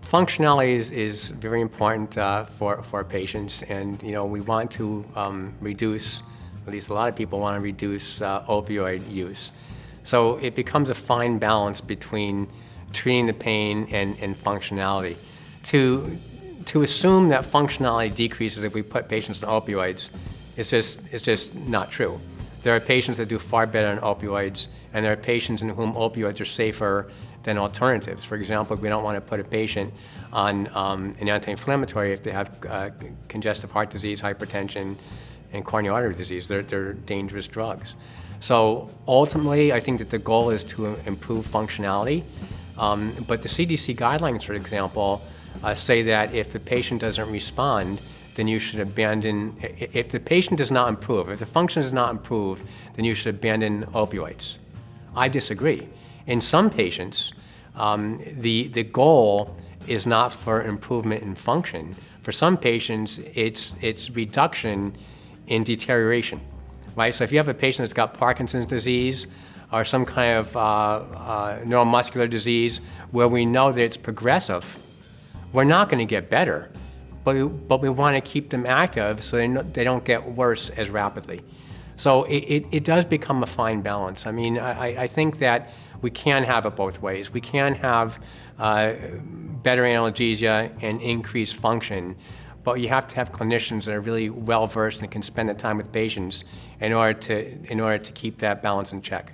Functionality is very important for patients, and we want to reduce, at least a lot of people want to reduce opioid use. So it becomes a fine balance between treating the pain and functionality. To assume that functionality decreases if we put patients on opioids is just not true. There are patients that do far better on opioids, and there are patients in whom opioids are safer than alternatives. For example, we don't want to put a patient on an anti-inflammatory if they have congestive heart disease, hypertension, and coronary artery disease. They're dangerous drugs. So ultimately, I think that the goal is to improve functionality. But the CDC guidelines, for example, say that if the patient doesn't respond, then you should abandon, if the patient does not improve, if the function does not improve, then you should abandon opioids. I disagree. In some patients, the goal is not for improvement in function. For some patients, it's reduction in deterioration, right? So if you have a patient that's got Parkinson's disease or some kind of neuromuscular disease where we know that it's progressive, we're not going to get better, but we want to keep them active so they don't get worse as rapidly. So it does become a fine balance. I mean, I think that we can have it both ways. We can have better analgesia and increased function, but you have to have clinicians that are really well-versed and can spend the time with patients in order to keep that balance in check.